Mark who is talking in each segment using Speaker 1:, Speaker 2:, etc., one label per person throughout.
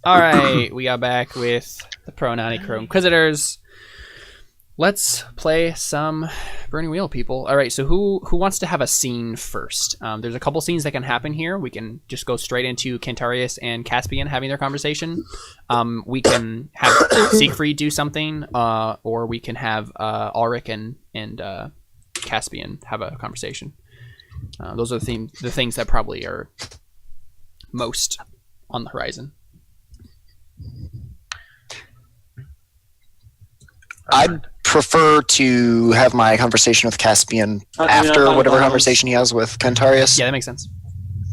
Speaker 1: All right, we are back with the Crow Inquisitors. Let's play some Burning Wheel, people. All right, so who wants to have a scene first? There's a couple scenes that can happen here. We can just go straight into Cantarius and Caspian having their conversation. We can have Siegfried do something, or we can have Alrik and Caspian have a conversation. Those are the things that probably are most on the horizon.
Speaker 2: I'd prefer to have my conversation with Caspian after whatever conversation he has with Cantarius.
Speaker 1: Yeah, that makes sense.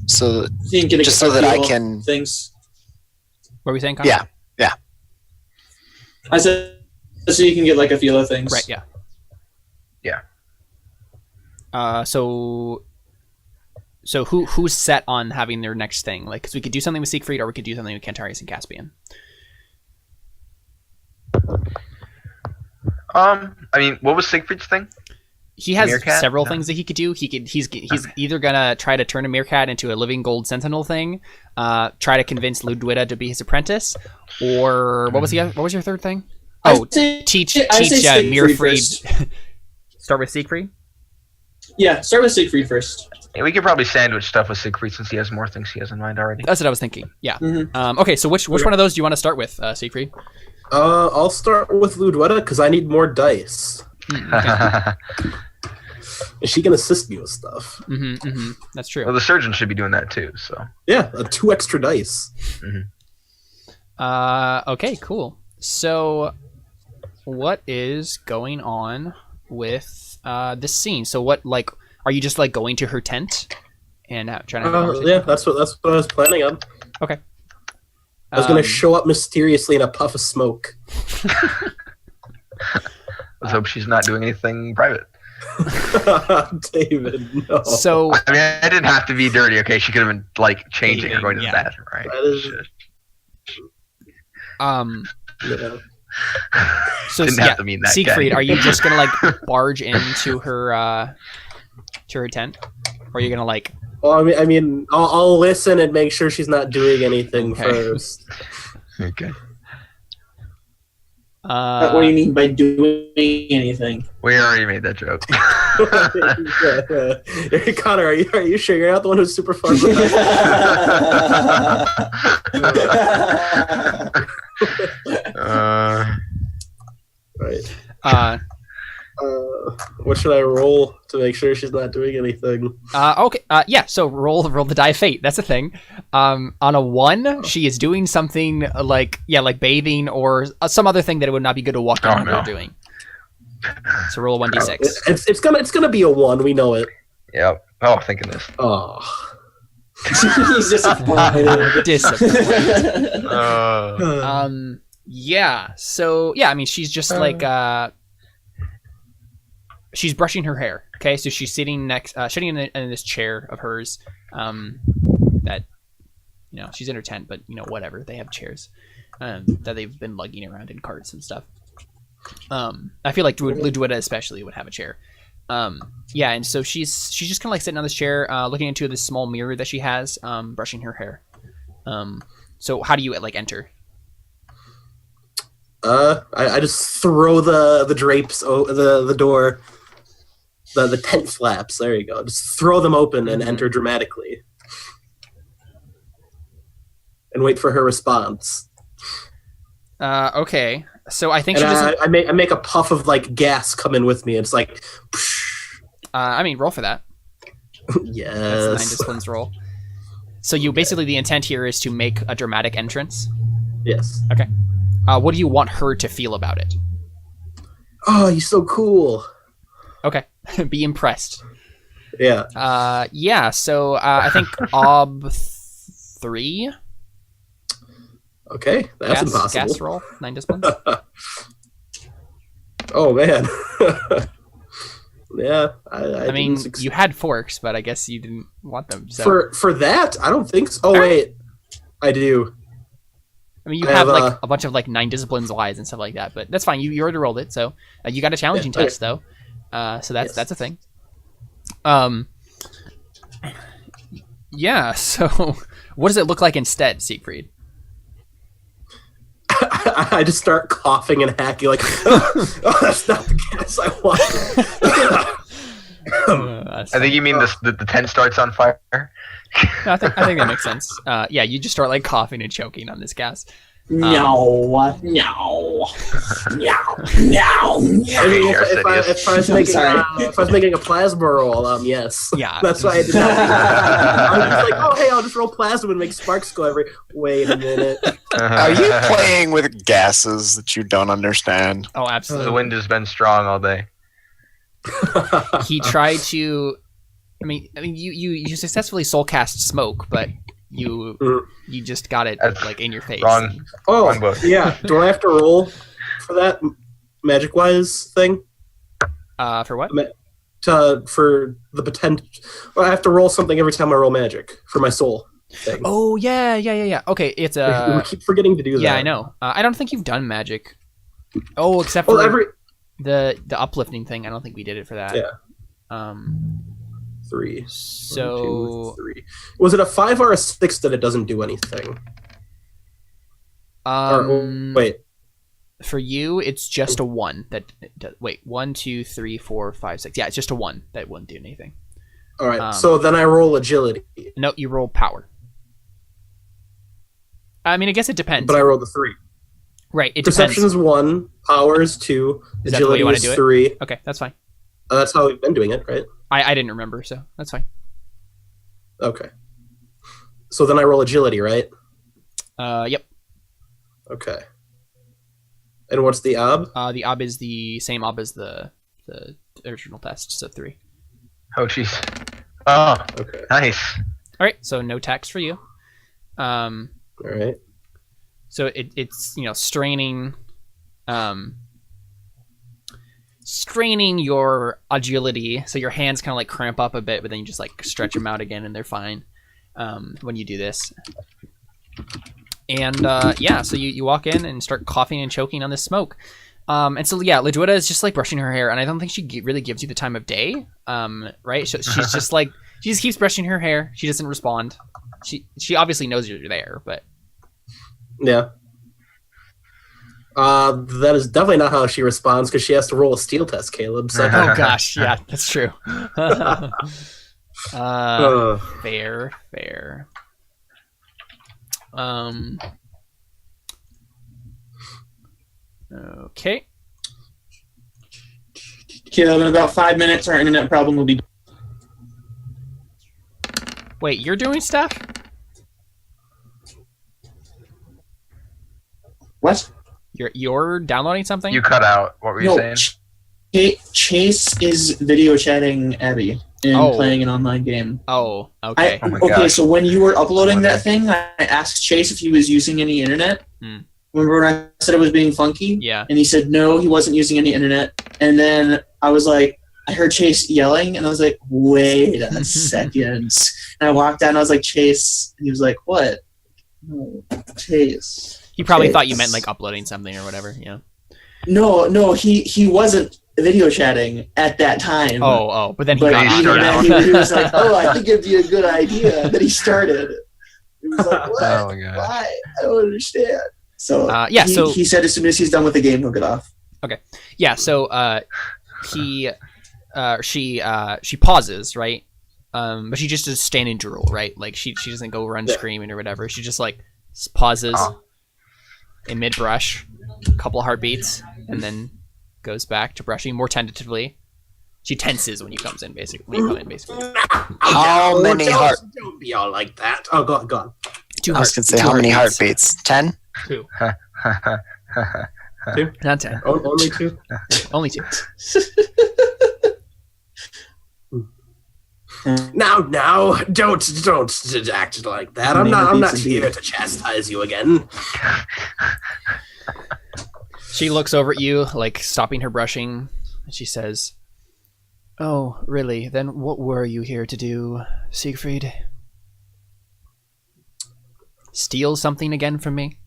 Speaker 2: So just so that I can
Speaker 3: things.
Speaker 1: What were we saying, Connor?
Speaker 2: Yeah.
Speaker 3: I said so you can get like a feel of things.
Speaker 1: Right. Yeah. So who's set on having their next thing? Like, because we could do something with Siegfried, or we could do something with Cantarius and Caspian.
Speaker 4: I mean, what was Siegfried's thing?
Speaker 1: He has several things that he could do. He's either gonna try to turn a meerkat into a living gold sentinel thing, try to convince Luiditta to be his apprentice, or what was your third thing? Teach Mirfried. Start with Siegfried.
Speaker 3: Yeah, start with Siegfried first.
Speaker 4: Yeah, we could probably sandwich stuff with Siegfried since he has more things he has in mind already.
Speaker 1: That's what I was thinking. Yeah. Mm-hmm. Okay, so which one of those do you want to start with, Siegfried?
Speaker 5: I'll start with Luiditta because I need more dice.
Speaker 1: Okay.
Speaker 5: She can assist me with stuff.
Speaker 1: That's true.
Speaker 4: Well, the surgeon should be doing that too. So
Speaker 5: yeah, 2 extra dice.
Speaker 1: Okay, cool. So, what is going on with this scene? So, what are you just going to her tent and trying to? Have
Speaker 5: yeah, that's what I was planning on.
Speaker 1: Okay.
Speaker 5: I was going to show up mysteriously in a puff of smoke.
Speaker 4: Let's hope she's not doing anything private.
Speaker 5: David, no.
Speaker 1: So
Speaker 4: I mean, it didn't have to be dirty. Okay, she could have been changing or going to the bathroom, right?
Speaker 5: That is,
Speaker 1: yeah. So didn't have to mean that, Siegfried, are you just gonna barge into her tent, or are you gonna
Speaker 5: Well, I mean, I'll listen and make sure she's not doing anything first.
Speaker 4: Okay.
Speaker 3: What do you mean by doing anything?
Speaker 4: We already made that joke.
Speaker 5: Hey, Connor, are you sure you're not the one who's super fun? Right. What should I roll to make sure she's not doing anything?
Speaker 1: Okay. Yeah. So roll the die of fate. That's a thing. On a 1, she is doing something like bathing or some other thing that it would not be good to walk around her doing. So roll a 1d6.
Speaker 5: It's gonna be a 1. We know it.
Speaker 4: Yep. Oh, thinking this.
Speaker 5: Oh.
Speaker 3: He's disappointed.
Speaker 1: Yeah. So yeah. I mean, she's just she's brushing her hair. Okay, so she's sitting sitting in this chair of hers. That she's in her tent, but whatever. They have chairs that they've been lugging around in carts and stuff. I feel like Luiditta especially would have a chair. Yeah, and so she's just kind of sitting on this chair, looking into this small mirror that she has, brushing her hair. So how do you enter?
Speaker 5: I just throw the drapes, the door. The tent flaps. There you go. Just throw them open and enter dramatically, and wait for her response.
Speaker 1: Okay. So I think
Speaker 5: I make a puff of gas come in with me. It's like.
Speaker 1: I mean, roll for that.
Speaker 5: Yes.
Speaker 1: That's 9 disciplines roll. So basically the intent here is to make a dramatic entrance.
Speaker 5: Yes.
Speaker 1: Okay. What do you want her to feel about it?
Speaker 5: Oh, you're so cool.
Speaker 1: Okay. Be impressed.
Speaker 5: Yeah.
Speaker 1: Yeah, so I think Ob 3.
Speaker 5: Okay, that's impossible.
Speaker 1: Gas roll, 9 disciplines.
Speaker 5: Oh, man. Yeah.
Speaker 1: I mean, you had forks, but I guess you didn't want them. So.
Speaker 5: For that? I don't think so. Oh, wait. I do.
Speaker 1: I mean, you have a bunch of 9 disciplines wise and stuff like that, but that's fine. You already rolled it, so you got a challenging test though. So that's a thing. Yeah. So, what does it look like instead, Siegfried?
Speaker 5: I just start coughing and hacking like, oh, that's not the gas I want.
Speaker 4: I think you mean the tent starts on fire.
Speaker 1: I think that makes sense. Yeah, you just start like coughing and choking on this gas.
Speaker 3: No.
Speaker 5: If I was making a plasma roll, yes.
Speaker 1: Yeah.
Speaker 5: That's why I did that. I was just like, oh, hey, I'll just roll plasma and make sparks go every... Wait a minute.
Speaker 2: Are you playing with gases that you don't understand?
Speaker 1: Oh, absolutely.
Speaker 4: The wind has been strong all day.
Speaker 1: He tried to... I mean, you successfully soul cast smoke, but you just got it like in your face.
Speaker 4: Wrong.
Speaker 5: Oh,
Speaker 4: Wrong book.
Speaker 5: yeah. Do I have to roll for that magic-wise thing?
Speaker 1: For what?
Speaker 5: For the potential... Well, I have to roll something every time I roll magic for my soul thing.
Speaker 1: Oh, yeah. Okay, it's a...
Speaker 5: We keep forgetting to do that.
Speaker 1: Yeah, I know. I don't think you've done magic. Oh, except for the uplifting thing. I don't think we did it for that.
Speaker 5: Yeah. 3.
Speaker 1: So
Speaker 5: 1, 2, 3. Was it a 5 or a 6 that it doesn't do anything? Wait.
Speaker 1: For you, it's just a 1 that. Wait, 1, 2, 3, 4, 5, 6. Yeah, it's just a 1 that wouldn't do anything.
Speaker 5: All right. So then I roll agility.
Speaker 1: No, you roll power. I mean, I guess it depends.
Speaker 5: But I rolled a 3.
Speaker 1: Right. It
Speaker 5: Perception
Speaker 1: depends.
Speaker 5: is 1. Power is 2.
Speaker 1: Is that the way you
Speaker 5: agility
Speaker 1: wanna
Speaker 5: is
Speaker 1: do it?
Speaker 5: 3.
Speaker 1: Okay, that's fine.
Speaker 5: That's how we've been doing it, right?
Speaker 1: I didn't remember, so that's fine.
Speaker 5: Okay. So then I roll agility, right?
Speaker 1: Yep.
Speaker 5: Okay. And what's the ob?
Speaker 1: The ob is the same ob as the original test, so 3.
Speaker 4: Oh, jeez. Oh,
Speaker 5: Okay.
Speaker 4: nice.
Speaker 1: All right, so no tax for you.
Speaker 5: All right.
Speaker 1: So it's straining, straining your agility. So your hands kind of like cramp up a bit, but then you just like stretch them out again, and they're fine when you do this. And yeah, so you walk in and start coughing and choking on this smoke. And so yeah, Luiditta is just like brushing her hair, and I don't think she really gives you the time of day. Right? So she's just like she just keeps brushing her hair. She doesn't respond. She obviously knows you're there, but
Speaker 5: Yeah. That is definitely not how she responds because she has to roll a steel test, Caleb. So.
Speaker 1: oh gosh, yeah, that's true. Fair. Okay.
Speaker 3: Caleb, in about 5 minutes, our internet problem will be.
Speaker 1: Wait, you're doing stuff?
Speaker 3: What?
Speaker 1: You're downloading something?
Speaker 4: You cut out. What were you saying?
Speaker 3: Chase is video chatting Abby and playing an online game.
Speaker 1: Oh, okay.
Speaker 4: Oh my
Speaker 3: Okay,
Speaker 4: gosh.
Speaker 3: so when you were uploading that thing, I asked Chase if he was using any internet. Remember when I said it was being funky?
Speaker 1: Yeah.
Speaker 3: And he said no, he wasn't using any internet. And then I was like, I heard Chase yelling, and I was like, wait a second. And I walked down, and I was like, Chase. And he was like, what? No, Chase.
Speaker 1: He probably thought you meant like uploading something or whatever, yeah.
Speaker 3: No, he wasn't video chatting at that time.
Speaker 1: Oh, but then he
Speaker 3: But
Speaker 1: got
Speaker 3: even
Speaker 1: on.
Speaker 3: then, he was like, oh, I think it'd be a good idea. Then he started. He was like, what?
Speaker 4: Oh my gosh.
Speaker 3: Why? I don't understand. So
Speaker 1: yeah,
Speaker 3: he said as soon as he's done with the game, he'll get off.
Speaker 1: Okay. Yeah, so she pauses, right? But she just does stand and drool, right? Like she doesn't go run screaming or whatever. She just like pauses in mid brush, a couple heartbeats, and then goes back to brushing more tentatively. She tenses when you come in, basically.
Speaker 2: How many heart?
Speaker 5: Don't be all like that. Oh, go on.
Speaker 2: I was gonna say how many heartbeats? 10.
Speaker 1: 2.
Speaker 5: 2?
Speaker 1: Not 10.
Speaker 5: Only 2.
Speaker 1: Only 2.
Speaker 5: Now, don't act like that. I'm not here to chastise you again.
Speaker 1: She looks over at you, like stopping her brushing, and she says, "Oh, really? Then what were you here to do, Siegfried? Steal something again from me?"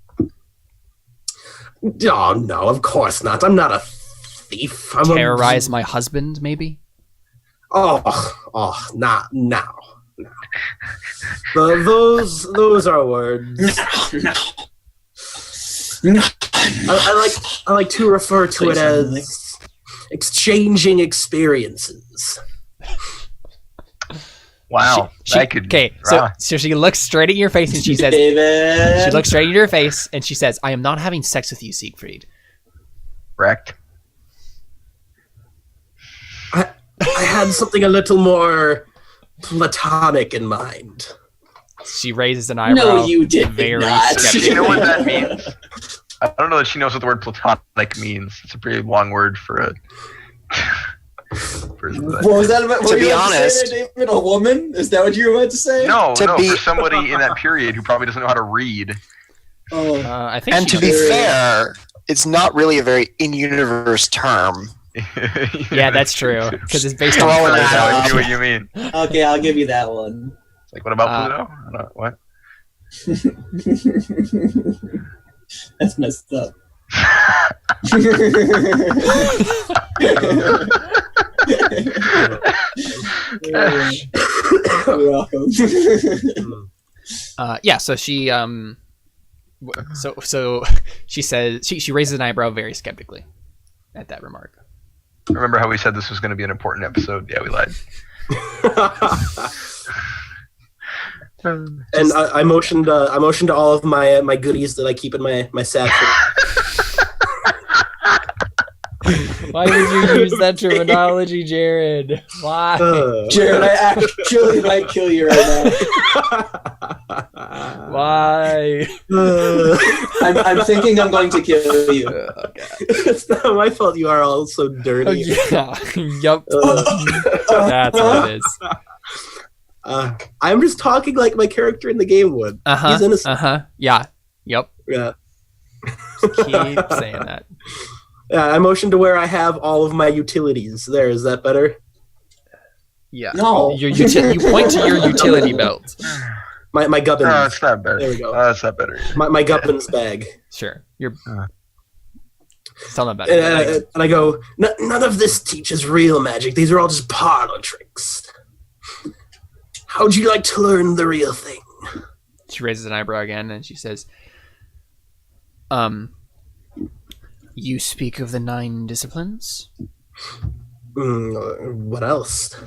Speaker 5: Oh, no, of course not. I'm not a thief.
Speaker 1: Terrorize my husband, maybe?
Speaker 5: Oh, not now. No. Those are words.
Speaker 3: No.
Speaker 5: I like to refer to it as exchanging experiences.
Speaker 4: Wow.
Speaker 1: Okay, so she looks straight at your face and she says,
Speaker 3: David.
Speaker 1: she looks straight at your face and she says, I am not having sex with you, Siegfried.
Speaker 4: Correct.
Speaker 5: I had something a little more platonic in mind.
Speaker 1: She raises an eyebrow.
Speaker 3: No, you did
Speaker 1: very
Speaker 3: not.
Speaker 1: skeptical.
Speaker 4: You know what that means? I don't know that she knows what the word platonic means. It's a pretty long word for a...
Speaker 3: What was that about?
Speaker 2: To be honest,
Speaker 3: there, David? A woman? Is that what you were about to say?
Speaker 4: No, for somebody in that period who probably doesn't know how to read.
Speaker 3: Oh.
Speaker 1: I think
Speaker 2: and to be fair, it's not really a very in-universe term.
Speaker 1: Yeah, that's true. Because it's based on
Speaker 2: Throwing that
Speaker 4: I
Speaker 2: out.
Speaker 4: knew what you mean.
Speaker 3: Okay, I'll give you that one.
Speaker 4: It's like, what about Pluto? I don't know, what?
Speaker 3: That's messed up. You're welcome.
Speaker 1: Yeah, so she so she says she raises an eyebrow very skeptically at that remark.
Speaker 4: Remember how we said this was going to be an important episode? Yeah, we lied.
Speaker 5: And I motioned to all of my goodies that I keep in my satchel.
Speaker 1: Why would you use that terminology, Jared? Why?
Speaker 3: Jared, I actually might kill you right now.
Speaker 1: Why?
Speaker 3: I'm thinking I'm going to kill you.
Speaker 5: It's not my fault you are all so dirty.
Speaker 1: Oh, yeah. Yup. That's what it is.
Speaker 5: I'm just talking like my character in the game would. He's innocent.
Speaker 1: Yeah. Yep.
Speaker 5: Yeah.
Speaker 1: Just keep saying that.
Speaker 5: Yeah, I motioned to where I have all of my utilities. There, is that better?
Speaker 1: Yeah.
Speaker 3: No.
Speaker 1: You point to your utility belt.
Speaker 5: My gubbins.
Speaker 4: No, it's not better.
Speaker 5: There we go.
Speaker 4: That's not better.
Speaker 5: My gubbins bag.
Speaker 1: Sure. You're still not better.
Speaker 5: And I go, none of this teaches real magic. These are all just parlor tricks. How'd you like to learn the real thing?
Speaker 1: She raises an eyebrow again and she says, you speak of the 9 disciplines?
Speaker 5: What else?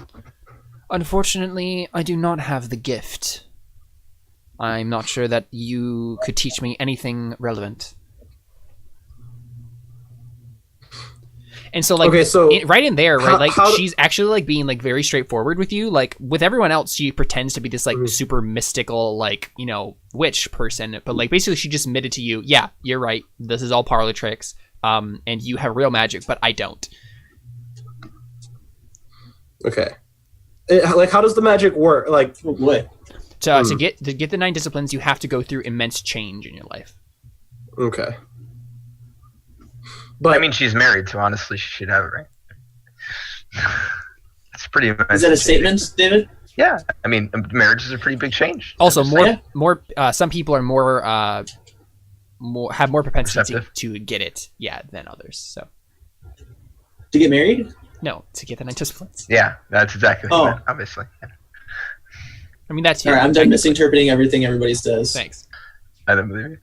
Speaker 1: Unfortunately, I do not have the gift. I'm not sure that you could teach me anything relevant. And so, like,
Speaker 5: okay, so
Speaker 1: right in there, right, she's actually, like, being, like, very straightforward with you. Like, with everyone else, she pretends to be this, like, super mystical, like, you know, witch person. But, like, basically, she just admitted to you, yeah, you're right. This is all parlor tricks. And you have real magic, but I don't.
Speaker 5: Okay. Like, how does the magic work? Like,
Speaker 3: what?
Speaker 1: To get the 9 disciplines, you have to go through immense change in your life.
Speaker 5: Okay. But
Speaker 4: I mean, she's married, so honestly, she should have it, right? It's pretty immense.
Speaker 3: Is that a statement, David?
Speaker 4: Yeah. I mean, marriage is a pretty big change.
Speaker 1: Also, some people are more have more propensity to get it, than others. So
Speaker 3: to get married?
Speaker 1: No, to get the 9 disciplines.
Speaker 4: Yeah, that's exactly what I meant, obviously.
Speaker 1: I mean, that's
Speaker 3: all right. I'm done misinterpreting everying everybody says.
Speaker 1: Thanks.
Speaker 4: I don't believe you.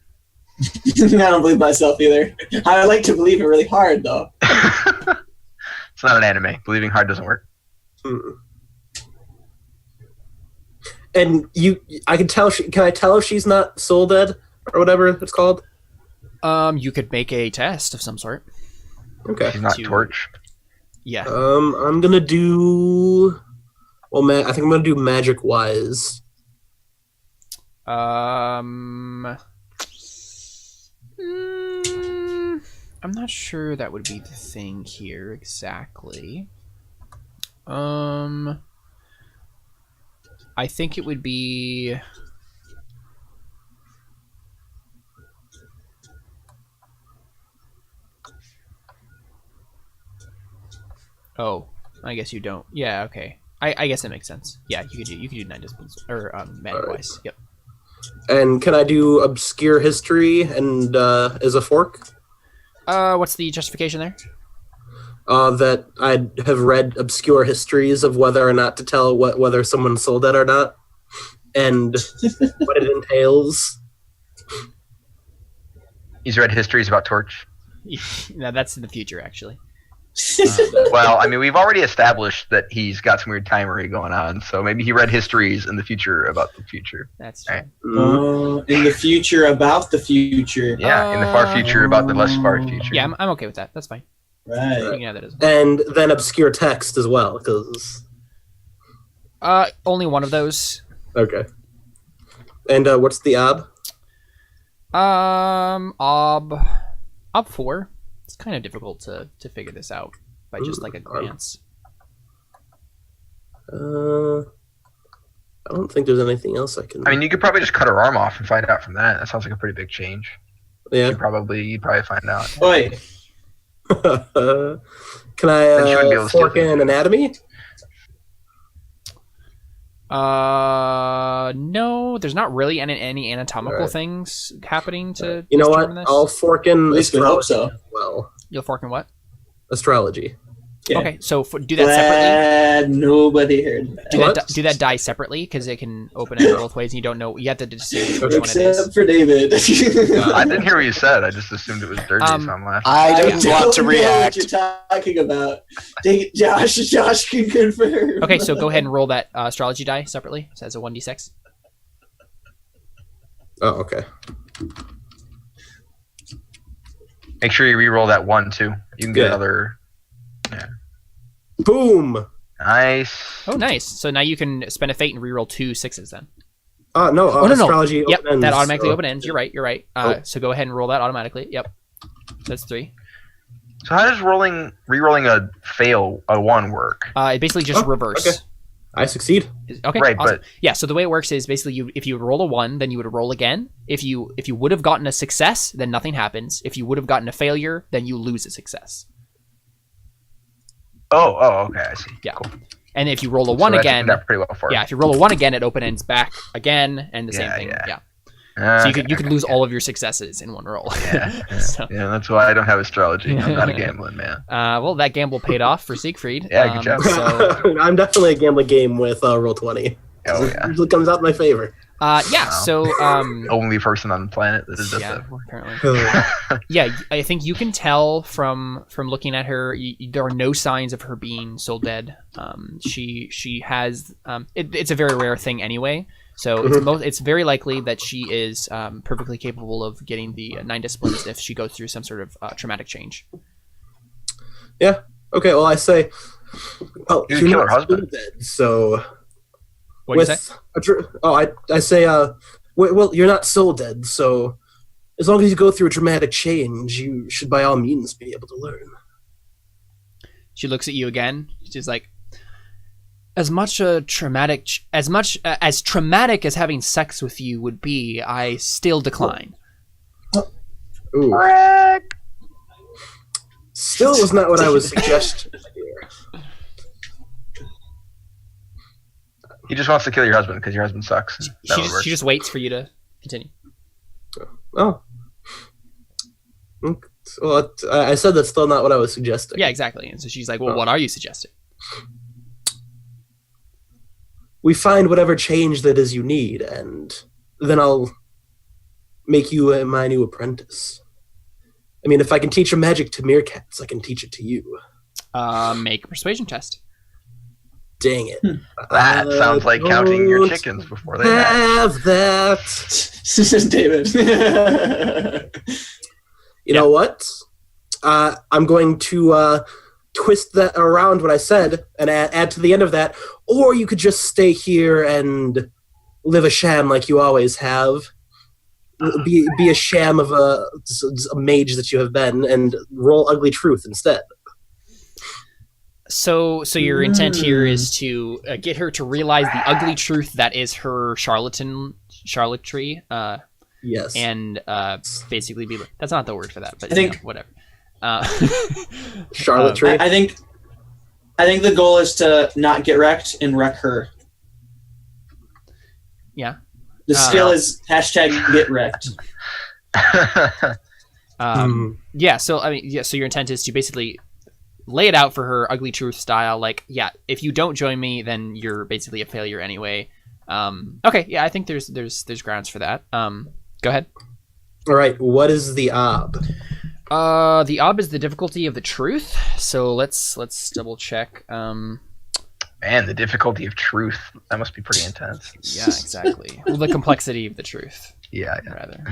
Speaker 3: I don't believe myself either. I like to believe it really hard, though.
Speaker 4: It's not an anime. Believing hard doesn't work.
Speaker 5: And I can tell. Can I tell if she's not soul dead or whatever it's called?
Speaker 1: You could make a test of some sort.
Speaker 5: Okay.
Speaker 4: She's not torch.
Speaker 1: Yeah.
Speaker 5: I'm gonna do. Well, I think I'm gonna do magic wise.
Speaker 1: I'm not sure that would be the thing here exactly. I think it would be. Oh, I guess you don't. Yeah, okay. I guess that makes sense. Yeah, you could do 9 disciplines or magic wise. Yep.
Speaker 5: And can I do obscure history and as a fork?
Speaker 1: What's the justification there?
Speaker 5: That I have read obscure histories of whether or not to tell whether someone's soul dead or not, and what it entails.
Speaker 4: He's read histories about Torch.
Speaker 1: No, that's in the future, actually.
Speaker 4: Well, I mean, we've already established that he's got some weird timery going on, so maybe he read histories in the future about the future.
Speaker 1: That's true.
Speaker 4: Right.
Speaker 3: In the future about the future.
Speaker 4: Yeah, in the far future about the less far future.
Speaker 1: Yeah, I'm okay with that. That's fine.
Speaker 3: Right.
Speaker 1: You can have that as well.
Speaker 5: And then obscure text as well, because...
Speaker 1: Only one of those.
Speaker 5: Okay. And what's the ob?
Speaker 1: Ob 4. It's kind of difficult to figure this out by just like a glance.
Speaker 5: I don't think there's anything else I can...
Speaker 4: I mean, you could probably just cut her arm off and find out from that. That sounds like a pretty big change.
Speaker 5: Yeah.
Speaker 4: You'd probably find out.
Speaker 3: Oi.
Speaker 5: Can
Speaker 4: Then she wouldn't be able
Speaker 5: I
Speaker 4: to steal
Speaker 5: fork in anatomy?
Speaker 1: No, there's not really any anatomical
Speaker 5: Alright.
Speaker 1: things happening to
Speaker 5: You know what?
Speaker 1: determine this.
Speaker 5: I'll fork in
Speaker 3: At least we hope
Speaker 5: astrology
Speaker 3: so.
Speaker 5: as well.
Speaker 1: You'll fork in what?
Speaker 5: Astrology.
Speaker 3: Yeah.
Speaker 1: Okay, so do that separately.
Speaker 3: Glad nobody heard that.
Speaker 1: Do that die separately because it can open it both ways and you don't know. You have to distinguish which one it is.
Speaker 3: Except for David.
Speaker 4: I didn't hear what you said. I just assumed it was dirty, so I'm laughing.
Speaker 2: I didn't want to
Speaker 3: know
Speaker 2: react.
Speaker 3: what you're talking about. Josh can confirm.
Speaker 1: Okay, so go ahead and roll that astrology die separately. So as a 1d6.
Speaker 5: Oh, okay.
Speaker 4: Make sure you re-roll that 1 too. You can get
Speaker 5: Yeah.
Speaker 4: another.
Speaker 5: Boom!
Speaker 4: Nice.
Speaker 1: Oh, nice. So now you can spend a fate and reroll 2 6s then.
Speaker 5: No,
Speaker 1: Oh, no.
Speaker 5: astrology
Speaker 1: Yep,
Speaker 5: open ends,
Speaker 1: that automatically
Speaker 5: so-
Speaker 1: open ends. You're right.
Speaker 5: Oh.
Speaker 1: So go ahead and roll that automatically. Yep. That's 3.
Speaker 4: So how does re-rolling a fail a 1 work?
Speaker 1: It basically just
Speaker 5: Oh,
Speaker 1: reverse.
Speaker 5: okay. I succeed.
Speaker 1: Okay,
Speaker 4: Right,
Speaker 1: awesome.
Speaker 4: but-
Speaker 1: Yeah, so the way it works is basically if you would roll a 1, then you would roll again. If you would have gotten a success, then nothing happens. If you would have gotten a failure, then you lose a success.
Speaker 4: Oh, okay, I see.
Speaker 1: Yeah.
Speaker 4: Cool.
Speaker 1: And if you roll a
Speaker 4: So
Speaker 1: 1
Speaker 4: that
Speaker 1: again,
Speaker 4: turned out pretty well for
Speaker 1: yeah,
Speaker 4: her.
Speaker 1: if you roll a 1 again, it open ends back again, and the same
Speaker 4: Yeah,
Speaker 1: thing.
Speaker 4: yeah.
Speaker 1: Yeah. So
Speaker 4: Okay,
Speaker 1: you could
Speaker 4: okay,
Speaker 1: lose
Speaker 4: yeah.
Speaker 1: all of your successes in one roll.
Speaker 4: Yeah,
Speaker 1: So,
Speaker 4: yeah, that's why I don't have astrology. I'm not a gambling man.
Speaker 1: well, that gamble paid off for Siegfried.
Speaker 4: Yeah, good job.
Speaker 1: So,
Speaker 5: I'm definitely a gambling game with roll 20.
Speaker 4: Oh
Speaker 5: It
Speaker 4: yeah,
Speaker 5: usually comes out in my favor.
Speaker 1: yeah.
Speaker 4: Wow.
Speaker 1: So,
Speaker 4: only person on the planet that does
Speaker 1: yeah,
Speaker 4: that.
Speaker 1: apparently. Yeah, I think you can tell from looking at her. There are no signs of her being soul dead. She has. It's a very rare thing anyway. So it's very likely that she is perfectly capable of getting the 9 disciplines if she goes through some sort of traumatic change.
Speaker 5: Yeah. Okay. Well, I say. Well,
Speaker 4: You
Speaker 5: you're
Speaker 4: kill her
Speaker 5: not
Speaker 4: husband.
Speaker 5: still dead, so.
Speaker 1: What do you say?
Speaker 5: I say. Well, you're not soul dead, so as long as you go through a dramatic change, you should by all means be able to learn.
Speaker 1: She looks at you again. She's like, as traumatic as having sex with you would be, I still decline.
Speaker 5: Ooh. Still was not what I was suggesting here.
Speaker 4: He just wants to kill your husband because your husband sucks. That would work.
Speaker 1: She just waits for you to continue.
Speaker 5: Oh. Well, I said that's still not what I was suggesting.
Speaker 1: Yeah, exactly. And so she's like, well,
Speaker 5: Oh.
Speaker 1: what are you suggesting?
Speaker 5: We find whatever change that is you need, and then I'll make you my new apprentice. I mean, if I can teach your magic to meerkats, I can teach it to you.
Speaker 1: Make a persuasion test.
Speaker 5: Dang it.
Speaker 4: That sounds like counting your
Speaker 5: don't
Speaker 4: chickens before they hatch.
Speaker 5: have that.
Speaker 3: David.
Speaker 5: You know what? I'm going to twist that around what I said and add to the end of that. Or you could just stay here and live a sham like you always have. Be a sham of a mage that you have been and roll ugly truth instead.
Speaker 1: So your intent here is to get her to realize the ugly truth that is her charlatanry.
Speaker 5: Yes.
Speaker 1: And basically be. That's not the word for that, but
Speaker 3: I think-
Speaker 1: whatever.
Speaker 5: Charlatry.
Speaker 3: I think the goal is to not get wrecked and wreck her.
Speaker 1: Yeah.
Speaker 3: The skill is hashtag get wrecked.
Speaker 1: Yeah. So I mean, yeah. So your intent is to basically lay it out for her, ugly truth style. Like, yeah, if you don't join me, then you're basically a failure anyway. Okay. Yeah, I think there's grounds for that. Go ahead.
Speaker 5: All right, what is the ob?
Speaker 1: The ob is the difficulty of the truth. So let's double check.
Speaker 4: Man, the difficulty of truth. That must be pretty intense.
Speaker 1: Yeah, exactly. Well, the complexity of the truth.
Speaker 4: Yeah.
Speaker 1: Rather.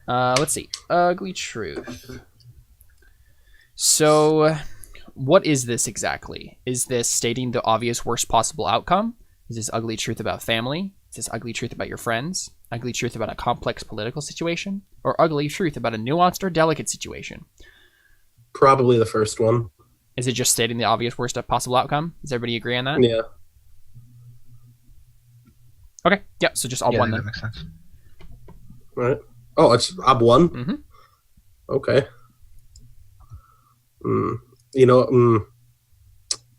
Speaker 1: Let's see. Ugly truth. So, what is this exactly? Is this stating the obvious worst possible outcome? Is this ugly truth about family? Is this ugly truth about your friends? Ugly truth about a complex political situation? Or ugly truth about a nuanced or delicate situation?
Speaker 5: Probably the first one.
Speaker 1: Is it just stating the obvious worst possible outcome? Does everybody agree on that?
Speaker 5: Yeah.
Speaker 1: Okay. Yeah, so just ob one then.
Speaker 4: That makes sense.
Speaker 5: All right. Oh, it's ob one?
Speaker 1: Mm-hmm.
Speaker 5: Okay.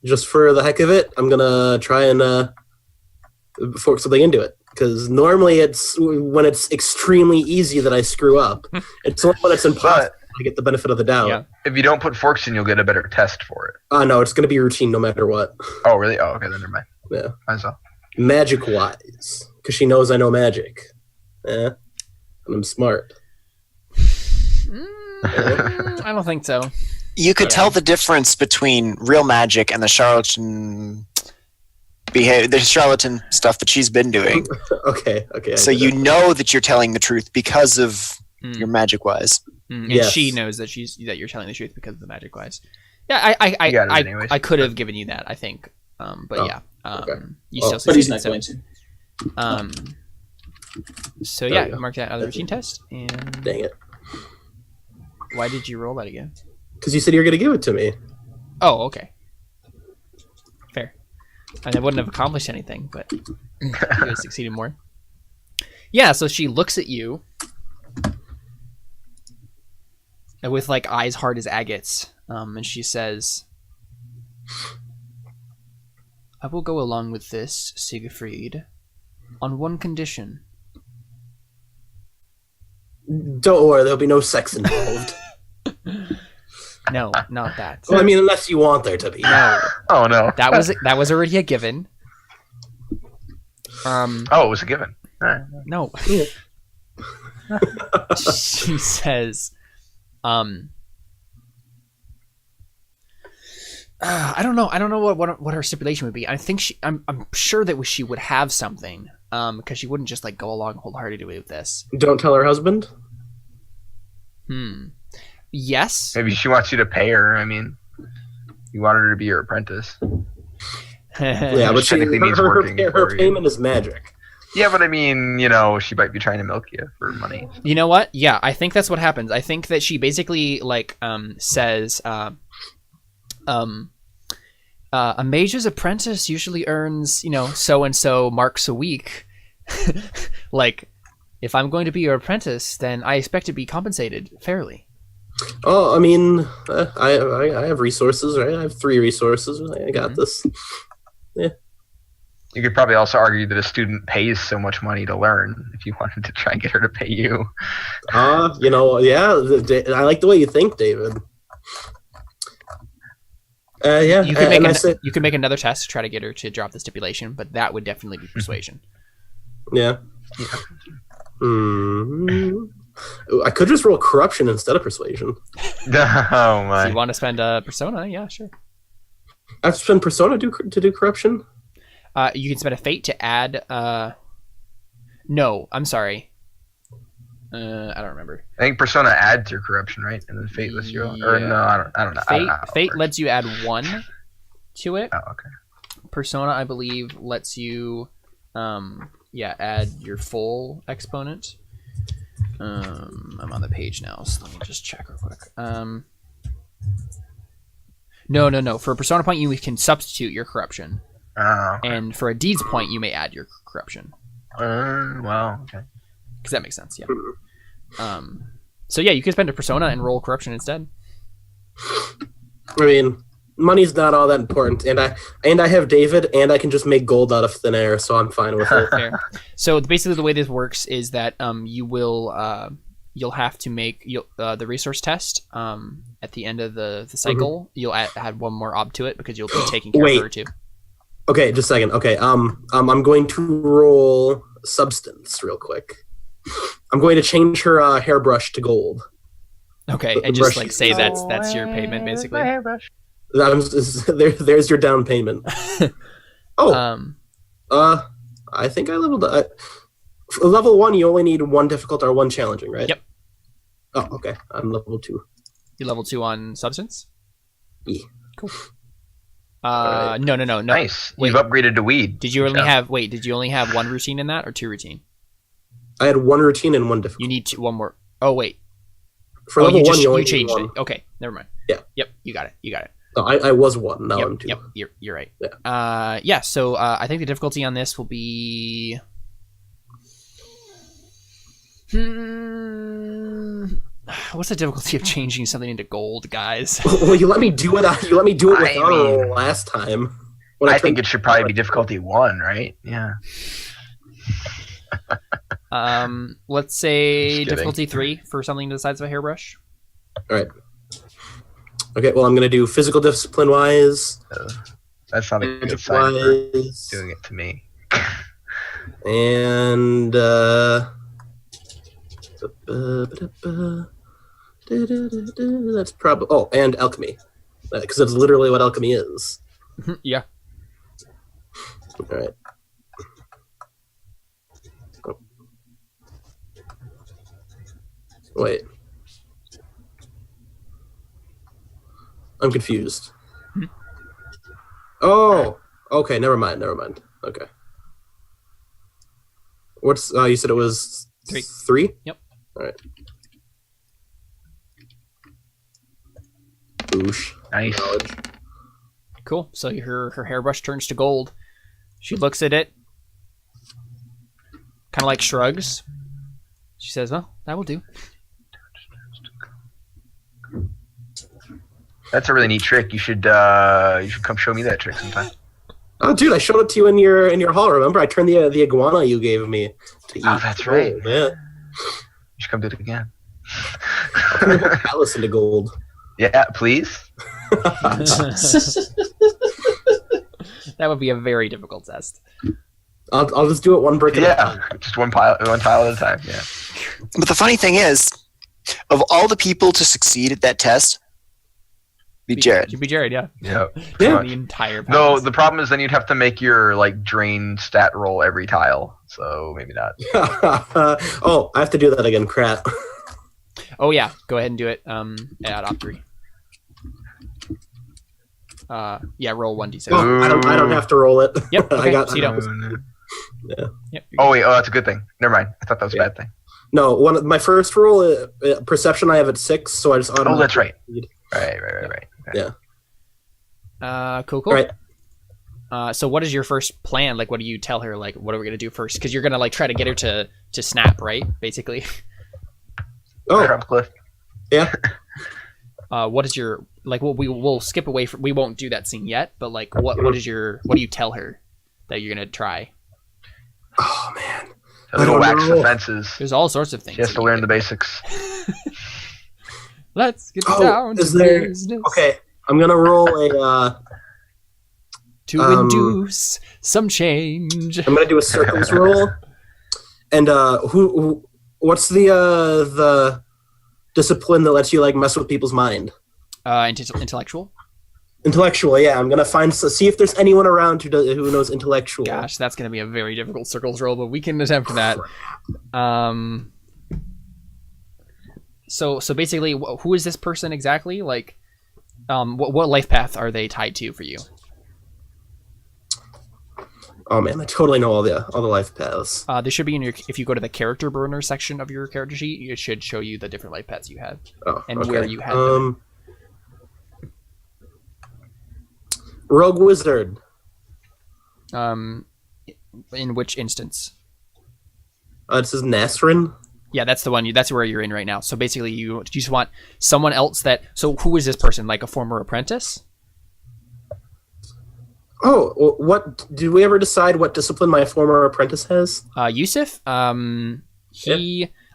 Speaker 5: Just for the heck of it, I'm going to try and fork something into it. Because normally it's when it's extremely easy that I screw up. It's only when it's impossible I get the benefit of the doubt.
Speaker 1: Yeah.
Speaker 4: If you don't put forks in, you'll get a better test for it.
Speaker 5: No, it's going to be routine no matter what.
Speaker 4: Oh, really? Oh, okay, then never mind.
Speaker 5: Yeah.
Speaker 4: Might as well.
Speaker 5: Magic-wise. Because she knows I know magic. And I'm smart.
Speaker 1: I don't think so.
Speaker 2: You could tell the difference between real magic and the charlatan stuff that she's been doing.
Speaker 5: Okay.
Speaker 2: So you know that you're telling the truth because of your magic-wise.
Speaker 1: And
Speaker 5: Yes.
Speaker 1: she knows that you're telling the truth because of the magic wise. Yeah, I could have given you that, I think. But
Speaker 5: okay.
Speaker 1: You still
Speaker 3: But he's
Speaker 1: succeeded.
Speaker 3: not going to.
Speaker 1: So
Speaker 5: There
Speaker 1: yeah,
Speaker 5: you go.
Speaker 1: mark that other routine test. And
Speaker 5: Dang it.
Speaker 1: why did you roll that again?
Speaker 5: Because you said you were going to give it to me.
Speaker 1: Oh, okay. Fair. And I wouldn't have accomplished anything, but you would have succeeded more. Yeah, so she looks at you with like eyes hard as agates, and she says, "I will go along with this, Siegfried, on one condition."
Speaker 5: Don't worry, there'll be no sex involved.
Speaker 1: No, not that.
Speaker 5: Well, I mean, unless you want there to be.
Speaker 1: No,
Speaker 4: Oh, no.
Speaker 1: that was already a given.
Speaker 4: Oh, it was a given.
Speaker 1: No. She says, I don't know what her stipulation would be. I think I'm sure that she would have something, because she wouldn't just like go along wholeheartedly with this.
Speaker 5: Don't tell her husband?
Speaker 1: Yes.
Speaker 4: Maybe she wants you to pay her. I mean, you wanted her to be your apprentice.
Speaker 5: Yeah, but
Speaker 4: technically means
Speaker 5: her
Speaker 4: working for you.
Speaker 5: payment is magic.
Speaker 4: Yeah, but I mean, she might be trying to milk you for money.
Speaker 1: You know what? Yeah, I think that's what happens. I think that she basically like says, a mage's apprentice usually earns, so and so marks a week. Like, if I'm going to be your apprentice, then I expect to be compensated fairly.
Speaker 5: Oh, I mean, I have resources, right? I have 3 resources. I got this. Yeah.
Speaker 4: You could probably also argue that a student pays so much money to learn if you wanted to try and get her to pay you.
Speaker 5: Yeah, I like the way you think, David. Yeah,
Speaker 1: you could make another test to try to get her to drop the stipulation, but that would definitely be persuasion.
Speaker 5: Yeah. I could just roll corruption instead of persuasion.
Speaker 4: Oh my!
Speaker 1: So you want to spend a persona? Yeah, sure.
Speaker 5: I have to spend persona to do corruption.
Speaker 1: You can spend a fate to add. No, I'm sorry. I don't remember.
Speaker 4: I think persona adds your corruption, right? And then fate lets you. Or no, I don't know.
Speaker 1: Fate lets you add 1 to it.
Speaker 4: Oh, okay.
Speaker 1: Persona, I believe, lets you, add your full exponent. I'm on the page now, so let me just check real quick. No. For a persona point, you can substitute your corruption.
Speaker 4: Oh, okay.
Speaker 1: And for a deeds point, you may add your corruption.
Speaker 4: Well, okay.
Speaker 1: Because that makes sense, yeah. So yeah, you can spend a persona and roll corruption instead.
Speaker 5: I mean, money's not all that important, and I have David, and I can just make gold out of thin air, so I'm fine with it.
Speaker 1: Fair. So basically, the way this works is that you'll have to make the resource test at the end of the cycle. Mm-hmm. You'll add 1 more ob to it because you'll be taking care of her too.
Speaker 5: Okay, just a second. Okay, I'm going to roll substance real quick. I'm going to change her hairbrush to gold.
Speaker 1: Okay,
Speaker 5: The
Speaker 1: and just
Speaker 5: brush-
Speaker 1: like say that's your payment basically.
Speaker 5: There's your down payment. Oh, I think I leveled up. For level 1, you only need 1 difficult or 1 challenging, right?
Speaker 1: Yep.
Speaker 5: Oh, okay. I'm level 2.
Speaker 1: You level 2 on substance?
Speaker 5: Yeah.
Speaker 1: Cool.
Speaker 5: Alright.
Speaker 1: No.
Speaker 4: Nice.
Speaker 1: Wait.
Speaker 4: You've upgraded to weed.
Speaker 1: Did you only have 1 routine in that or 2 routine?
Speaker 5: I had 1 routine and 1 difficult.
Speaker 1: You need one more. Oh wait.
Speaker 5: For level 1, you only
Speaker 1: you changed
Speaker 5: need 1.
Speaker 1: it. Okay, never mind.
Speaker 5: Yeah.
Speaker 1: Yep, you got it.
Speaker 5: No, I was 1, now
Speaker 1: Yep,
Speaker 5: I'm 2.
Speaker 1: Yep, you're right.
Speaker 5: Yeah.
Speaker 1: So I think the difficulty on this will be what's the difficulty of changing something into gold, guys?
Speaker 5: Well, you let me do it. You let me do it
Speaker 4: I
Speaker 5: without a roll
Speaker 4: mean,
Speaker 5: last time.
Speaker 4: I think it should probably be difficulty 1, right? Yeah.
Speaker 1: Let's say
Speaker 4: Just kidding.
Speaker 1: difficulty 3 for something the size of a hairbrush.
Speaker 5: All right. Okay. Well, I'm gonna do physical discipline wise,
Speaker 4: That's not a good
Speaker 5: magic
Speaker 4: sign for
Speaker 5: wise,
Speaker 4: doing it to me.
Speaker 5: and that's probably and alchemy, because that's literally what alchemy is.
Speaker 1: Yeah.
Speaker 5: All right. Oh. Wait. I'm confused. Oh, okay. Never mind. Okay. What's you said it was
Speaker 1: 3.
Speaker 5: 3?
Speaker 1: Yep.
Speaker 5: All right. Boosh.
Speaker 4: Nice.
Speaker 5: Knowledge.
Speaker 1: Cool. So her hairbrush turns to gold. She looks at it, kind of like shrugs. She says, "Well, that will do."
Speaker 4: That's a really neat trick. You should come show me that trick sometime.
Speaker 5: Oh, dude, I showed it to you in your hall. Remember, I turned the iguana you gave me to eat.
Speaker 4: Oh, that's right.
Speaker 5: Yeah.
Speaker 4: You should come do it again.
Speaker 5: I'll turn the whole palace into gold.
Speaker 4: Yeah, please.
Speaker 1: That would be a very difficult test.
Speaker 5: I'll just do it one brick at a time.
Speaker 4: Yeah, just one tile at a time. Yeah.
Speaker 2: But the funny thing is, of all the people to succeed at that test, be Jared.
Speaker 1: You'd be Jared, yeah.
Speaker 4: Yeah.
Speaker 5: Yeah.
Speaker 1: The entire
Speaker 4: No,
Speaker 1: palace.
Speaker 4: the problem is then you'd have to make your drain stat roll every tile. So maybe not.
Speaker 5: Oh, I have to do that again. Crap.
Speaker 1: Oh yeah, go ahead and do it. At op 3. Yeah, roll 1d6.
Speaker 5: Oh, I don't have to roll it.
Speaker 1: Yep. Okay,
Speaker 5: I got.
Speaker 1: so you don't.
Speaker 5: Yeah.
Speaker 1: Yep.
Speaker 4: Oh wait, that's a good thing. Never mind. I thought that was a bad thing.
Speaker 5: No, my first roll, perception, I have at 6, so I just automatically.
Speaker 4: Oh, that's right. Right. Okay.
Speaker 5: Yeah.
Speaker 1: Cool.
Speaker 5: Right.
Speaker 1: So what is your first plan? Like, what do you tell her? Like, what are we gonna do first? Because you're gonna try to get her to snap, right? Basically.
Speaker 5: Oh,
Speaker 4: Trump Cliff.
Speaker 5: yeah.
Speaker 1: What is your we'll skip away from, we won't do that scene yet, but what do you tell her that you're gonna try?
Speaker 5: Oh man.
Speaker 4: So little wax the fences.
Speaker 1: There's all sorts of things.
Speaker 4: She has to learn the basics.
Speaker 1: Let's get down to business.
Speaker 5: Okay, I'm gonna roll a.
Speaker 1: To induce some change.
Speaker 5: I'm gonna do a circles roll, and what's the discipline that lets you mess with people's mind?
Speaker 1: Intellectual.
Speaker 5: Intellectual, yeah. I'm gonna see if there's anyone around who knows intellectual.
Speaker 1: Gosh, that's gonna be a very difficult circles roll, but we can attempt that. So basically, who is this person exactly? What life path are they tied to for you?
Speaker 5: Oh man, I totally know all the life paths.
Speaker 1: There should be if you go to the character burner section of your character sheet, it should show you the different life paths you had and
Speaker 5: okay.
Speaker 1: where you had them.
Speaker 5: Rogue Wizard.
Speaker 1: In which instance?
Speaker 5: This is Nasrin.
Speaker 1: Yeah, that's the one. That's where you're in right now. So basically, you just want someone else that. So who is this person? Like a former apprentice?
Speaker 5: Oh, what did we ever decide what discipline my former apprentice has?
Speaker 1: Yusuf. I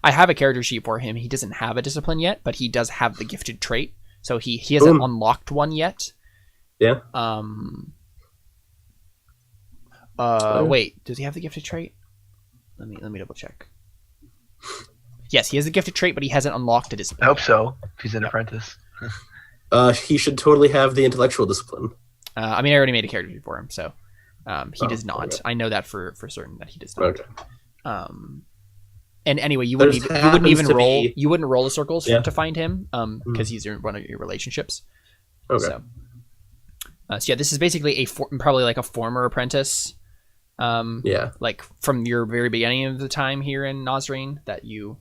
Speaker 1: have a character sheet for him. He doesn't have a discipline yet, but he does have the gifted trait. So he hasn't unlocked one yet.
Speaker 5: Yeah.
Speaker 1: Wait, does he have the gifted trait? Let me double check. Yes, he has a gifted trait, but he hasn't unlocked a
Speaker 4: I
Speaker 1: discipline.
Speaker 4: hope so. If he's an apprentice.
Speaker 5: He should totally have the intellectual discipline.
Speaker 1: I mean, I already made a character for him, so he does not.
Speaker 5: Okay.
Speaker 1: I know that for certain that he does not.
Speaker 5: Okay.
Speaker 1: And anyway, you wouldn't even roll.
Speaker 5: be-
Speaker 1: You wouldn't roll the circles
Speaker 5: Yeah.
Speaker 1: to find him, because he's one of your relationships.
Speaker 5: Okay.
Speaker 1: So yeah, this is basically probably like a former apprentice.
Speaker 5: Yeah.
Speaker 1: Like from your very beginning of the time here in Nasrin that you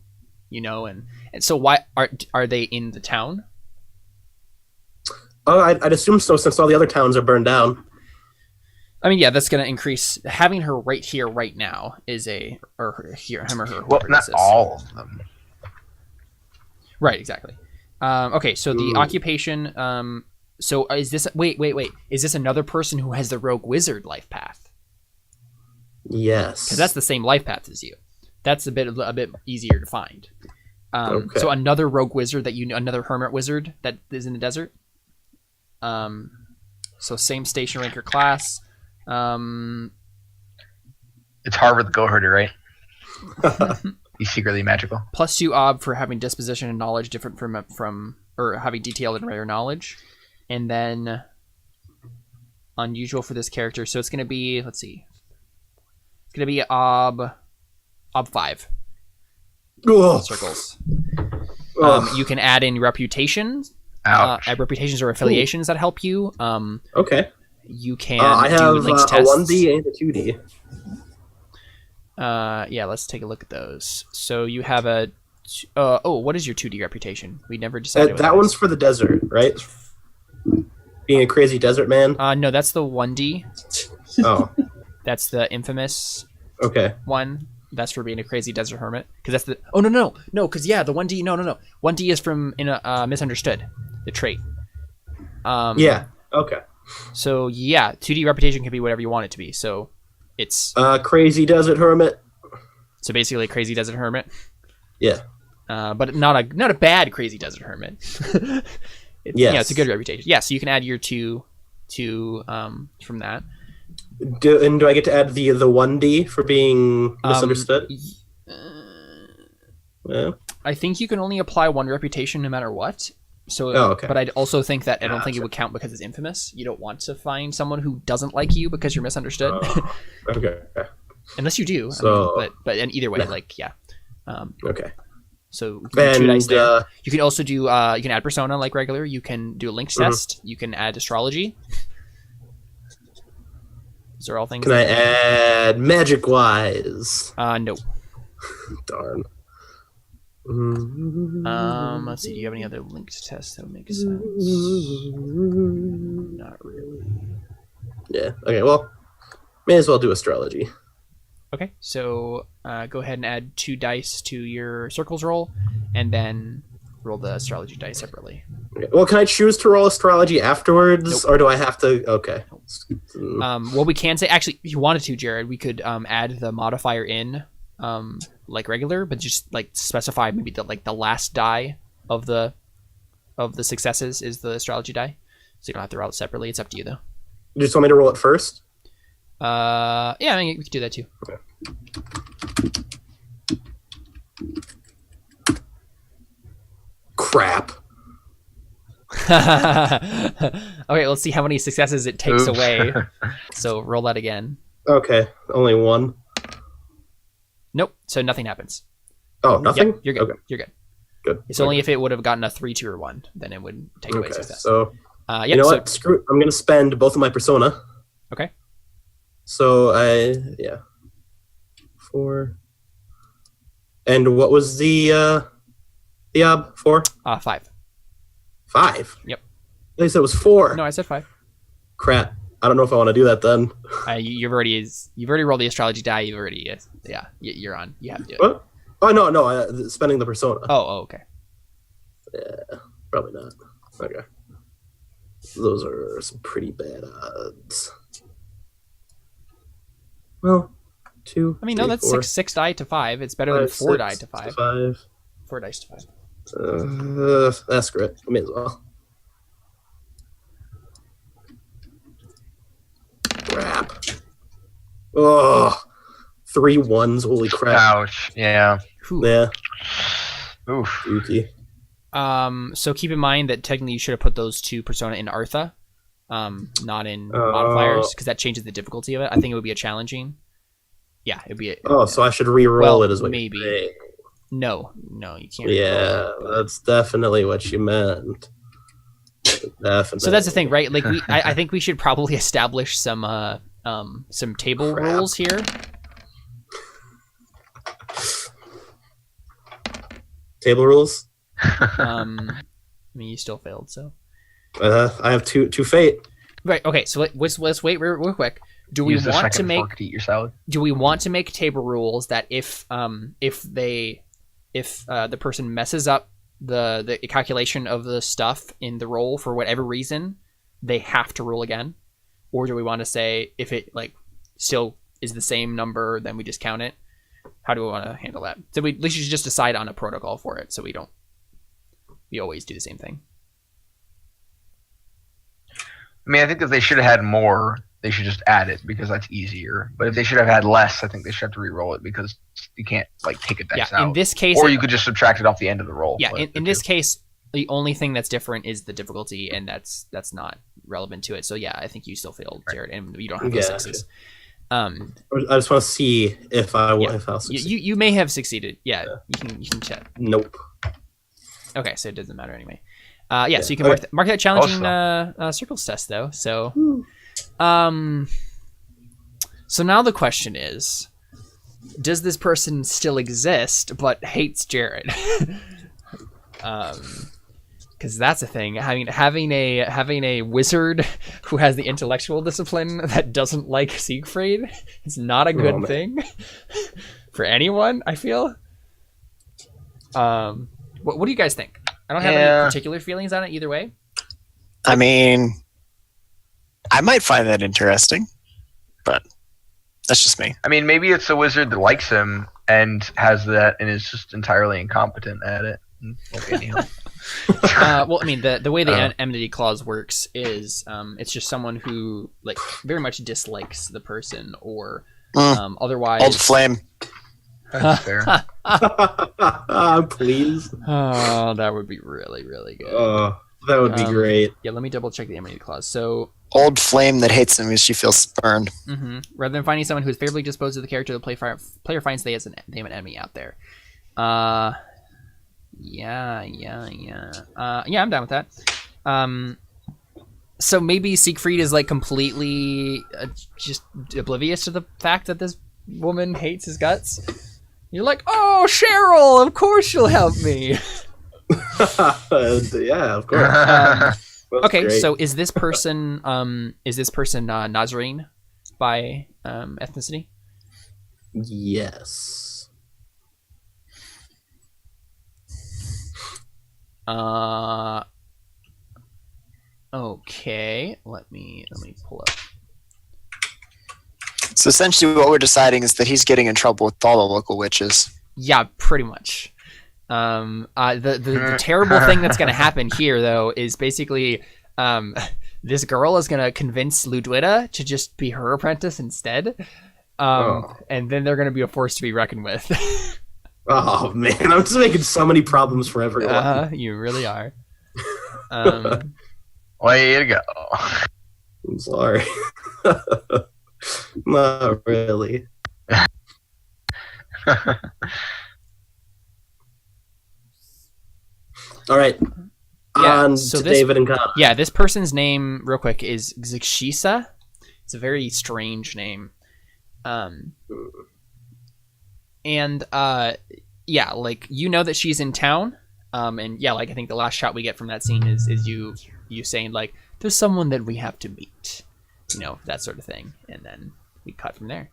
Speaker 1: know, and so why are they in the town?
Speaker 5: Oh, I'd assume so, since all the other towns are burned down.
Speaker 1: I mean, yeah, that's going to increase. Having her right here, right now, is him or her.
Speaker 4: Well,
Speaker 1: whoever
Speaker 4: not
Speaker 1: this is.
Speaker 4: all of them.
Speaker 1: Right, exactly. Okay, so the occupation. So is this? Wait. Is this another person who has the rogue wizard life path?
Speaker 5: Yes.
Speaker 1: Because that's the same life path as you. That's a bit easier to find.
Speaker 5: Okay.
Speaker 1: So another rogue wizard another hermit wizard that is in the desert. So same station rank or class.
Speaker 4: It's Harvard the Goat Herder, right? He's secretly magical.
Speaker 1: +2 ob for having disposition and knowledge different from or having detailed and rare knowledge, and then unusual for this character. So it's going to be, let's see, it's going to be ob 5
Speaker 5: Ugh.
Speaker 1: circles.
Speaker 5: Ugh.
Speaker 1: You can add in reputations,
Speaker 4: Ouch.
Speaker 1: reputations or affiliations that help you.
Speaker 5: Okay.
Speaker 1: You can
Speaker 5: I have
Speaker 1: do links
Speaker 5: a
Speaker 1: tests.
Speaker 5: 1D and a 2D.
Speaker 1: Yeah, let's take a look at those. So you have a what is your 2D reputation? We never decided.
Speaker 5: That one's for the desert, right? Being a crazy desert man.
Speaker 1: No, that's the 1D.
Speaker 5: Oh,
Speaker 1: That's the infamous
Speaker 5: okay.
Speaker 1: one. That's for being a crazy desert hermit. Because that's the. Oh no, because yeah, the 1D. No. 1D is from misunderstood. The trait.
Speaker 5: Yeah. Okay.
Speaker 1: So yeah, 2D reputation can be whatever you want it to be. So it's
Speaker 5: Crazy desert hermit.
Speaker 1: so basically a crazy desert hermit.
Speaker 5: Yeah.
Speaker 1: But not a bad crazy desert hermit.
Speaker 5: Yes.
Speaker 1: Yeah, it's a good reputation. Yeah, so you can add your two from that.
Speaker 5: Do I get to add the 1D for being misunderstood? Yeah.
Speaker 1: I think you can only apply one reputation no matter what. So,
Speaker 5: okay.
Speaker 1: But I'd also think that I don't think it
Speaker 5: Gotcha.
Speaker 1: would count because it's infamous. You don't want to find someone who doesn't like you because you're misunderstood,
Speaker 5: Okay.
Speaker 1: unless you do.
Speaker 5: So-
Speaker 1: I mean, but and either way,
Speaker 5: Nah.
Speaker 1: like yeah.
Speaker 5: Okay.
Speaker 1: So you can do 2 dice
Speaker 5: And
Speaker 1: there. You can also do you can add persona like regular. You can do a links test. You can add astrology. Those are all things.
Speaker 5: can I add magic wise?
Speaker 1: No.
Speaker 5: Darn.
Speaker 1: Let's see. Do you have any other linked tests that would make sense? Not really.
Speaker 5: Yeah. Okay. Well, may as well do astrology.
Speaker 1: Okay, so go ahead and add 2 dice to your circles roll, and then roll the astrology dice separately.
Speaker 5: Okay. Well, can I choose to roll astrology afterwards,
Speaker 1: Nope.
Speaker 5: or do I have to? Okay.
Speaker 1: What we can say, actually, if you wanted to, Jared, we could add the modifier in like regular, but just like specify maybe the last die of the successes is the astrology die, so you don't have to roll it separately. It's up to you though.
Speaker 5: You just want me to roll it first?
Speaker 1: Yeah, I mean, we could do that too.
Speaker 5: Okay. Crap.
Speaker 1: Okay, let's see how many successes it takes
Speaker 4: Oops.
Speaker 1: away. So roll that again.
Speaker 5: Okay. Only one.
Speaker 1: Nope. So nothing happens.
Speaker 5: Oh, nothing.
Speaker 1: Yep, you're good.
Speaker 5: Okay.
Speaker 1: You're good.
Speaker 5: Good.
Speaker 1: It's only if it would have gotten a 3, 2, or 1, then it would take away
Speaker 5: Okay.
Speaker 1: success.
Speaker 5: So
Speaker 1: Yeah.
Speaker 5: you know
Speaker 1: so,
Speaker 5: what? Screw it. I'm gonna spend both of my persona.
Speaker 1: Okay.
Speaker 5: So 4. And what was the ob 4?
Speaker 1: 5.
Speaker 5: 5.
Speaker 1: Yep.
Speaker 5: They said it was 4.
Speaker 1: No, I said 5.
Speaker 5: Crap. I don't know if I want to do that then.
Speaker 1: You've already rolled the astrology die. You've already you're on. You have to do it.
Speaker 5: What? Oh no! Spending the persona.
Speaker 1: Oh, okay.
Speaker 5: Yeah, probably not. Okay. Those are some pretty bad odds. Well, 2.
Speaker 1: I mean, no,
Speaker 5: 3,
Speaker 1: that's
Speaker 5: 4,
Speaker 1: 6 die to 5. It's better than
Speaker 5: 5,
Speaker 1: 4 die
Speaker 5: 6
Speaker 1: to 5.
Speaker 5: 5.
Speaker 1: 4 dice to 5.
Speaker 5: That's great. I may as well. Crap. Oh, 3 1s. Holy crap.
Speaker 4: Ouch. Yeah.
Speaker 1: Whew.
Speaker 5: Yeah.
Speaker 4: Oof.
Speaker 5: Spooky.
Speaker 1: So keep in mind that technically you should have put those 2 persona in Artha, not in modifiers, because that changes the difficulty of it. I think it would be a challenging. Yeah, it'd be.
Speaker 5: So I should re-roll it as what
Speaker 1: maybe.
Speaker 5: you say.
Speaker 1: No, you can't.
Speaker 5: Yeah, that's definitely what you meant. Definitely.
Speaker 1: So that's the thing, right? Like I think we should probably establish some table rules here.
Speaker 5: Table rules.
Speaker 1: I mean, you still failed, so.
Speaker 5: I have two fate.
Speaker 1: Right. Okay. So let's wait real quick. Do we
Speaker 4: Use the
Speaker 1: want to
Speaker 4: second
Speaker 1: make?
Speaker 4: fork to eat your salad?
Speaker 1: Do we want to make table rules that if the person messes up the calculation of the stuff in the roll for whatever reason, they have to roll again? Or do we want to say if it like still is the same number, then we just count it? How do we want to handle that? So we should just decide on a protocol for it, so we always do the same thing.
Speaker 4: I mean, I think that they should have had more. They should just add it because that's easier. But if they should have had less, I think they should have to re-roll it because you can't like take a dice out.
Speaker 1: In this case,
Speaker 4: or you could just subtract it off the end of the roll.
Speaker 1: Yeah, in this case, the only thing that's different is the difficulty, and that's not relevant to it. So yeah, I think you still failed, Jared, and you don't have those 6s.
Speaker 5: I just want to see if I'll succeed.
Speaker 1: You may have succeeded. Yeah, you can check.
Speaker 5: Nope.
Speaker 1: Okay, so it doesn't matter anyway. So you can mark that challenging circles test though. So, so now the question is, does this person still exist but hates Jared? Because that's a thing. I mean, having a wizard who has the intellectual discipline that doesn't like Siegfried is not a good thing for anyone, I feel. What do you guys think? I don't have any particular feelings on it either way.
Speaker 2: I mean, I might find that interesting, but that's just me.
Speaker 4: I mean, maybe it's a wizard that likes him and has that and is just entirely incompetent at it. Okay,
Speaker 1: well, I mean, the way the enmity clause works is it's just someone who like very much dislikes the person or otherwise.
Speaker 2: Old flame.
Speaker 4: That's fair.
Speaker 5: Please.
Speaker 1: Oh, that would be really, really good.
Speaker 5: That would be great.
Speaker 1: Yeah, let me double check the enmity clause. So,
Speaker 2: old flame that hates him as she feels spurned.
Speaker 1: Mm-hmm. Rather than finding someone who is favorably disposed to the character, the player finds they have an enemy out there. Yeah, I'm down with that. So maybe Siegfried is like completely just oblivious to the fact that this woman hates his guts. You're like, oh, Cheryl, of course you'll help me.
Speaker 5: Yeah, of course.
Speaker 1: Okay, great. So is this person Nasrin by ethnicity?
Speaker 5: Yes.
Speaker 1: Okay. Let me pull up.
Speaker 2: So essentially what we're deciding is that he's getting in trouble with all the local witches.
Speaker 1: Yeah, pretty much. The terrible thing that's going to happen here, though, is basically this girl is going to convince Luiditta to just be her apprentice instead. And then they're going to be a force to be reckoned with.
Speaker 5: Oh, man. I'm just making so many problems for everyone.
Speaker 1: You really are.
Speaker 4: Way to go.
Speaker 5: I'm sorry. Not really. All right.
Speaker 1: Yeah,
Speaker 5: on
Speaker 1: so
Speaker 5: to David and Connor.
Speaker 1: Yeah, this person's name, real quick, is Zixisa. It's a very strange name. And yeah, like you know that she's in town. And yeah, like I think the last shot we get from that scene is you saying like, "There's someone that we have to meet," you know, that sort of thing, and then we cut from there.